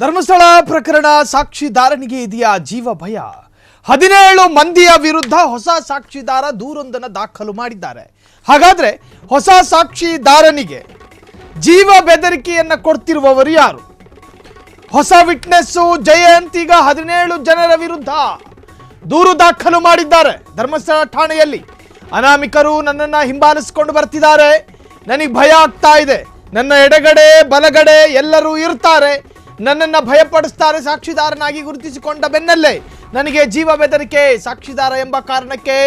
ಧರ್ಮಸ್ಥಳ ಪ್ರಕರಣ ಸಾಕ್ಷಿದಾರನಿಗೆ ಇದೆಯಾ ಜೀವ ಭಯ? 17 ಮಂದಿಯ ವಿರುದ್ಧ ಹೊಸ ಸಾಕ್ಷಿದಾರ ದೂರೊಂದನ್ನು ದಾಖಲು ಮಾಡಿದ್ದಾರೆ. ಹಾಗಾದ್ರೆ ಹೊಸ ಸಾಕ್ಷಿದಾರನಿಗೆ ಜೀವ ಬೆದರಿಕೆಯನ್ನು ಕೊಡ್ತಿರುವವರು ಯಾರು? ಹೊಸ ವಿಟ್ನೆಸ್ ಜಯಂತ್ ಈಗ 17 ಜನರ ವಿರುದ್ಧ ದೂರು ದಾಖಲು ಮಾಡಿದ್ದಾರೆ ಧರ್ಮಸ್ಥಳ ಠಾಣೆಯಲ್ಲಿ. ಅನಾಮಿಕರು ನನ್ನನ್ನು ಹಿಂಬಾಲಿಸಿಕೊಂಡು ಬರ್ತಿದ್ದಾರೆ, ನನಗೆ ಭಯ ಆಗ್ತಾ ಇದೆ, ನನ್ನ ಎಡಗಡೆ ಬಲಗಡೆ ಎಲ್ಲರೂ ಇರ್ತಾರೆ, ನನ್ನನ್ನು ಭಯಪಡಿಸ್ತಾರೆ, ಸಾಕ್ಷಿದಾರನಾಗಿ ಗುರುತಿಸಿಕೊಂಡ ಬೆನ್ನಲ್ಲೇ ನನಗೆ ಜೀವ ಬೆದರಿಕೆ, ಸಾಕ್ಷಿದಾರ ಎಂಬ ಕಾರಣಕ್ಕೆ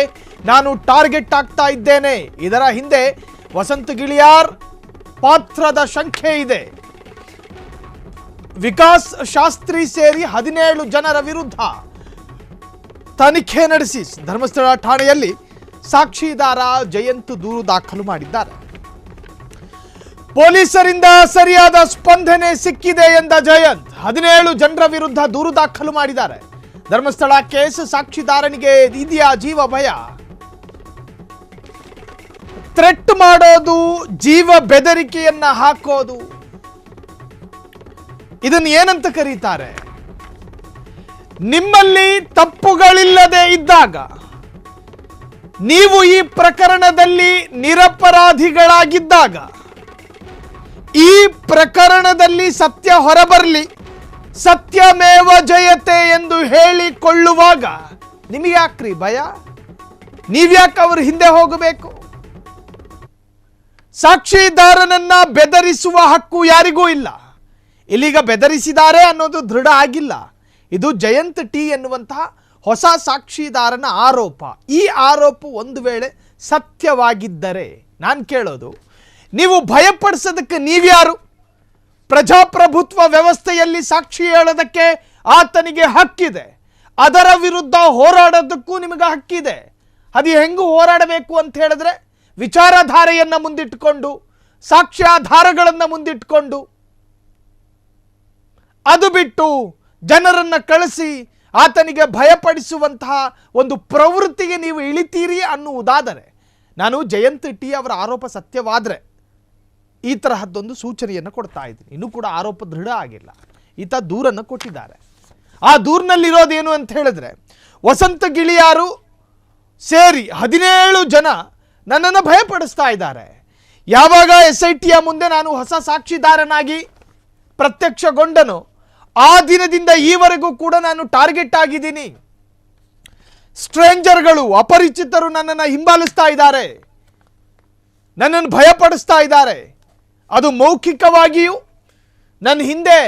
ನಾನು ಟಾರ್ಗೆಟ್ ಆಗ್ತಾ ಇದ್ದೇನೆ. ಇದರ ಹಿಂದೆ ವಸಂತ ಗಿಳಿಯಾರ್ ಪಾತ್ರದ ಶಂಕೆ ಇದೆ. ವಿಕಾಸ್ ಶಾಸ್ತ್ರಿ ಸೇರಿ 17 ಜನರ ವಿರುದ್ಧ ತನಿಖೆ ನಡೆಸಿ ಧರ್ಮಸ್ಥಳ ಠಾಣೆಯಲ್ಲಿ ಸಾಕ್ಷಿದಾರ ಜಯಂತ್ ದೂರು ದಾಖಲು ಮಾಡಿದ್ದಾರೆ. ಪೊಲೀಸರಿಂದ ಸರಿಯಾದ ಸ್ಪಂದನೆ ಸಿಕ್ಕಿದೆ ಎಂದ ಜಯಂತ್ 17 ಜನರ ವಿರುದ್ಧ ದೂರು ದಾಖಲು ಮಾಡಿದ್ದಾರೆ. ಧರ್ಮಸ್ಥಳ ಕೇಸ್ ಸಾಕ್ಷಿದಾರನಿಗೆ ಇದೆಯಾ ಜೀವ ಭಯ? ಥ್ರೆಟ್ ಮಾಡೋದು, ಜೀವ ಬೆದರಿಕೆಯನ್ನ ಹಾಕೋದು, ಇದನ್ನು ಏನಂತ ಕರೀತಾರೆ? ನಿಮ್ಮಲ್ಲಿ ತಪ್ಪುಗಳಿಲ್ಲದೆ ಇದ್ದಾಗ, ನೀವು ಈ ಪ್ರಕರಣದಲ್ಲಿ ನಿರಪರಾಧಿಗಳಾಗಿದ್ದಾಗ, ಈ ಪ್ರಕರಣದಲ್ಲಿ ಸತ್ಯ ಹೊರಬರಲಿ, ಸತ್ಯಮೇವ ಜಯತೆ ಎಂದು ಹೇಳಿಕೊಳ್ಳುವಾಗ ನಿಮಗೆ ಯಾಕ್ರಿ ಭಯ? ನೀವ್ಯಾಕೆ ಅವ್ರ ಹಿಂದೆ ಹೋಗಬೇಕು? ಸಾಕ್ಷಿದಾರನನ್ನ ಬೆದರಿಸುವ ಹಕ್ಕು ಯಾರಿಗೂ ಇಲ್ಲ. ಇಲ್ಲಿಗ ಬೆದರಿಸಿದ್ದಾರೆ ಅನ್ನೋದು ದೃಢ ಆಗಿಲ್ಲ. ಇದು ಜಯಂತ್ ಟಿ ಎನ್ನುವಂತಹ ಹೊಸ ಸಾಕ್ಷಿದಾರನ ಆರೋಪ. ಈ ಆರೋಪ ಒಂದು ವೇಳೆ ಸತ್ಯವಾಗಿದ್ದರೆ ನಾನು ಕೇಳೋದು, ನೀವು ಭಯಪಡಿಸೋದಕ್ಕೆ ನೀವ್ಯಾರು? ಪ್ರಜಾಪ್ರಭುತ್ವ ವ್ಯವಸ್ಥೆಯಲ್ಲಿ ಸಾಕ್ಷಿ ಹೇಳೋದಕ್ಕೆ ಆತನಿಗೆ ಹಕ್ಕಿದೆ, ಅದರ ವಿರುದ್ಧ ಹೋರಾಡೋದಕ್ಕೂ ನಿಮಗೆ ಹಕ್ಕಿದೆ. ಅದು ಹೆಂಗೂ ಹೋರಾಡಬೇಕು ಅಂತ ಹೇಳಿದ್ರೆ ವಿಚಾರಧಾರೆಯನ್ನು ಮುಂದಿಟ್ಟುಕೊಂಡು, ಸಾಕ್ಷ್ಯಾಧಾರಗಳನ್ನು ಮುಂದಿಟ್ಟುಕೊಂಡು, ಅದು ಬಿಟ್ಟು ಜನರನ್ನು ಕಳಿಸಿ ಆತನಿಗೆ ಭಯಪಡಿಸುವಂತಹ ಒಂದು ಪ್ರವೃತ್ತಿಗೆ ನೀವು ಇಳಿತೀರಿ ಅನ್ನುವುದಾದರೆ, ನಾನು ಜಯಂತ್ ಟಿ ಅವರ ಆರೋಪ ಸತ್ಯವಾದರೆ ಈ ತರಹದ್ದೊಂದು ಸೂಚನೆಯನ್ನು ಕೊಡ್ತಾ ಇದ್ದೀನಿ. ಇನ್ನೂ ಕೂಡ ಆರೋಪ ದೃಢ ಆಗಿಲ್ಲ. ಈತ ದೂರನ್ನು ಕೊಟ್ಟಿದ್ದಾರೆ. ಆ ದೂರಿನಲ್ಲಿರೋದೇನು ಅಂತ ಹೇಳಿದ್ರೆ, ವಸಂತ ಗಿಳಿಯಾರು ಸೇರಿ 17 ಜನ ನನ್ನನ್ನು ಭಯಪಡಿಸ್ತಾ ಇದ್ದಾರೆ. ಯಾವಾಗ SITಯ ಮುಂದೆ ನಾನು ಹೊಸ ಸಾಕ್ಷಿದಾರನಾಗಿ ಪ್ರತ್ಯಕ್ಷಗೊಂಡನು, ಆ ದಿನದಿಂದ ಈವರೆಗೂ ಕೂಡ ನಾನು ಟಾರ್ಗೆಟ್ ಆಗಿದ್ದೀನಿ. ಸ್ಟ್ರೇಂಜರ್ಗಳು, ಅಪರಿಚಿತರು ನನ್ನನ್ನು ಹಿಂಬಾಲಿಸ್ತಾ ಇದ್ದಾರೆ, ನನ್ನನ್ನು ಭಯಪಡಿಸ್ತಾ ಇದ್ದಾರೆ. ಅದು ಮೌಖಿಕವಾಗಿಯೂ, ನನ್ನ ಹಿಂದೆ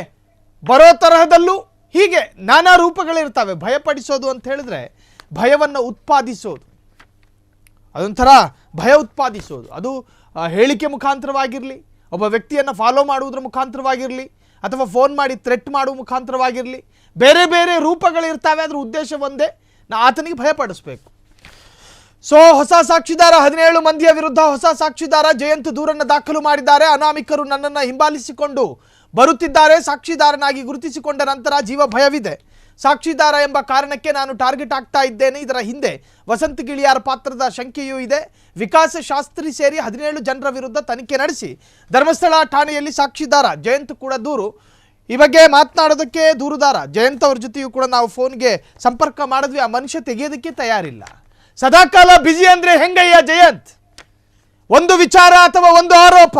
ಬರೋ ತರಹದಲ್ಲೂ, ಹೀಗೆ ನಾನಾ ರೂಪಗಳಿರ್ತವೆ. ಭಯಪಡಿಸೋದು ಅಂತ ಹೇಳಿದ್ರೆ ಭಯವನ್ನು ಉತ್ಪಾದಿಸೋದು, ಅದೊಂಥರ ಭಯ ಉತ್ಪಾದಿಸೋದು. ಅದು ಹೇಳಿಕೆ ಮುಖಾಂತರವಾಗಿರಲಿ, ಒಬ್ಬ ವ್ಯಕ್ತಿಯನ್ನು ಫಾಲೋ ಮಾಡುವುದರ ಮುಖಾಂತರವಾಗಿರಲಿ, ಅಥವಾ ಫೋನ್ ಮಾಡಿ ಥ್ರೆಟ್ ಮಾಡುವ ಮುಖಾಂತರವಾಗಿರಲಿ, ಬೇರೆ ಬೇರೆ ರೂಪಗಳಿರ್ತವೆ. ಅದರ ಉದ್ದೇಶ ಒಂದೇ, ಆತನಿಗೆ ಭಯಪಡಿಸ್ಬೇಕು. ಸೊ ಹೊಸ ಸಾಕ್ಷಿದಾರ 17 ಮಂದಿಯ ವಿರುದ್ಧ ಹೊಸ ಸಾಕ್ಷಿದಾರ ಜಯಂತ್ ದೂರನ್ನು ದಾಖಲು ಮಾಡಿದ್ದಾರೆ. ಅನಾಮಿಕರು ನನ್ನನ್ನು ಹಿಂಬಾಲಿಸಿಕೊಂಡು ಬರುತ್ತಿದ್ದಾರೆ, ಸಾಕ್ಷಿದಾರನಾಗಿ ಗುರುತಿಸಿಕೊಂಡ ನಂತರ ಜೀವ ಭಯವಿದೆ, ಸಾಕ್ಷಿದಾರ ಎಂಬ ಕಾರಣಕ್ಕೆ ನಾನು ಟಾರ್ಗೆಟ್ ಆಗ್ತಾ ಇದ್ದೇನೆ. ಇದರ ಹಿಂದೆ ವಸಂತ ಗಿಳಿಯಾರ ಪಾತ್ರದ ಶಂಕೆಯೂ ಇದೆ. ವಿಕಾಸ ಶಾಸ್ತ್ರಿ ಸೇರಿ 17 ಜನರ ವಿರುದ್ಧ ತನಿಖೆ ನಡೆಸಿ ಧರ್ಮಸ್ಥಳ ಠಾಣೆಯಲ್ಲಿ ಸಾಕ್ಷಿದಾರ ಜಯಂತ್ ಕೂಡ ದೂರು. ಈ ಬಗ್ಗೆ ಮಾತನಾಡೋದಕ್ಕೆ ದೂರುದಾರ ಜಯಂತ್ ಅವ್ರ ಜೊತೆಯೂ ಕೂಡ ನಾವು ಫೋನ್ಗೆ ಸಂಪರ್ಕ ಮಾಡಿದ್ವಿ. ಆ ಮನುಷ್ಯ ತೆಗೆಯೋದಕ್ಕೆ ತಯಾರಿಲ್ಲ. ಸದಾಕಾಲ ಬಿಜಿ ಅಂದರೆ ಹೆಂಗಯ್ಯ ಜಯಂತ್? ಒಂದು ವಿಚಾರ ಅಥವಾ ಒಂದು ಆರೋಪ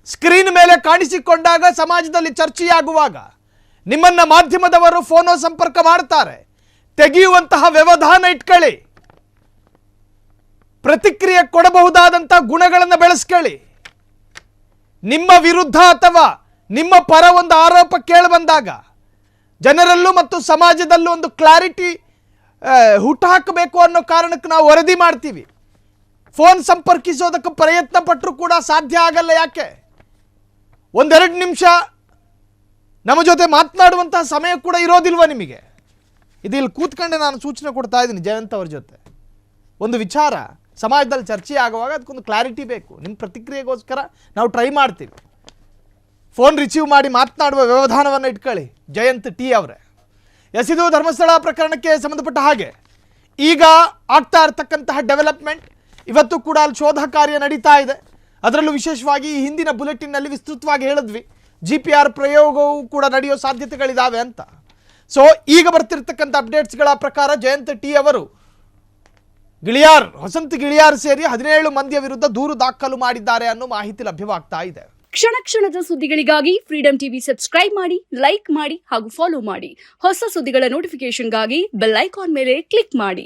ಸ್ಕ್ರೀನ್ ಮೇಲೆ ಕಾಣಿಸಿಕೊಂಡಾಗ, ಸಮಾಜದಲ್ಲಿ ಚರ್ಚೆಯಾಗುವಾಗ ನಿಮ್ಮನ್ನ ಮಾಧ್ಯಮದವರು ಫೋನೋ ಸಂಪರ್ಕ ಮಾಡ್ತಾರೆ. ತೆಗೆಯುವಂತಹ ವ್ಯವಧಾನ ಇಟ್ಕೊಳ್ಳಿ, ಪ್ರತಿಕ್ರಿಯೆ ಕೊಡಬಹುದಾದಂಥ ಗುಣಗಳನ್ನು ಬೆಳೆಸ್ಕೊಳ್ಳಿ. ನಿಮ್ಮ ವಿರುದ್ಧ ಅಥವಾ ನಿಮ್ಮ ಪರ ಒಂದು ಆರೋಪ ಕೇಳಿ ಬಂದಾಗ ಜನರಲ್ಲೂ ಮತ್ತು ಸಮಾಜದಲ್ಲೂ ಒಂದು ಕ್ಲಾರಿಟಿ ಹುಟ್ಟುಹಾಕಬೇಕು ಅನ್ನೋ ಕಾರಣಕ್ಕೆ ನಾವು ವರದಿ ಮಾಡ್ತೀವಿ. ಫೋನ್ ಸಂಪರ್ಕಿಸೋದಕ್ಕೆ ಪ್ರಯತ್ನ ಪಟ್ಟರೂ ಕೂಡ ಸಾಧ್ಯ ಆಗಲ್ಲ. ಯಾಕೆ? 1-2 ನಿಮಿಷ ನಮ್ಮ ಜೊತೆ ಮಾತನಾಡುವಂತಹ ಸಮಯ ಕೂಡ ಇರೋದಿಲ್ವ ನಿಮಗೆ? ಇದು ಇಲ್ಲಿ ಕೂತ್ಕೊಂಡೆ ನಾನು ಸೂಚನೆ ಕೊಡ್ತಾ ಇದ್ದೀನಿ ಜಯಂತ್ ಅವ್ರ ಜೊತೆ. ಒಂದು ವಿಚಾರ ಸಮಾಜದಲ್ಲಿ ಚರ್ಚೆ ಆಗುವಾಗ ಅದಕ್ಕೊಂದು ಕ್ಲಾರಿಟಿ ಬೇಕು. ನಿಮ್ಮ ಪ್ರತಿಕ್ರಿಯೆಗೋಸ್ಕರ ನಾವು ಟ್ರೈ ಮಾಡ್ತೀವಿ. ಫೋನ್ ರಿಸೀವ್ ಮಾಡಿ ಮಾತನಾಡುವ ವ್ಯವಧಾನವನ್ನು ಇಟ್ಕೊಳ್ಳಿ ಜಯಂತ್ ಟಿ ಅವರೇ. ಇದು ಧರ್ಮಸ್ಥಳ ಪ್ರಕರಣಕ್ಕೆ ಸಂಬಂಧಪಟ್ಟ ಹಾಗೆ ಈಗ ಆಗ್ತಾ ಇರತಕ್ಕಂತಹ ಡೆವಲಪ್ಮೆಂಟ್. ಇವತ್ತು ಕೂಡ ಅಲ್ಲಿ ಶೋಧ ಕಾರ್ಯ ನಡೀತಾ ಇದೆ. ಅದರಲ್ಲೂ ವಿಶೇಷವಾಗಿ ಈ ಹಿಂದಿನ ಬುಲೆಟಿನ್ನಲ್ಲಿ ವಿಸ್ತೃತವಾಗಿ ಹೇಳಿದ್ವಿ, GPR ಪ್ರಯೋಗವೂ ಕೂಡ ನಡೆಯೋ ಸಾಧ್ಯತೆಗಳಿದ್ದಾವೆ ಅಂತ. ಸೊ ಈಗ ಬರ್ತಿರ್ತಕ್ಕಂಥ ಅಪ್ಡೇಟ್ಸ್ಗಳ ಪ್ರಕಾರ ಜಯಂತ್ ಟಿ ಅವರು ವಸಂತ್ ಗಿಳಿಯಾರ್ ಸೇರಿ 17 ಮಂದಿಯ ವಿರುದ್ಧ ದೂರು ದಾಖಲು ಮಾಡಿದ್ದಾರೆ ಅನ್ನೋ ಮಾಹಿತಿ ಲಭ್ಯವಾಗ್ತಾ ಇದೆ. ಕ್ಷಣ ಕ್ಷಣದ ಸುದ್ದಿಗಳಿಗಾಗಿ ಫ್ರೀಡಂ ಟಿವಿ ಸಬ್ಸ್ಕ್ರೈಬ್ ಮಾಡಿ, ಲೈಕ್ ಮಾಡಿ ಹಾಗೂ ಫಾಲೋ ಮಾಡಿ. ಹೊಸ ಸುದ್ದಿಗಳ ನೋಟಿಫಿಕೇಶನ್ಗಾಗಿ ಬೆಲ್ ಐಕಾನ್ ಮೇಲೆ ಕ್ಲಿಕ್ ಮಾಡಿ.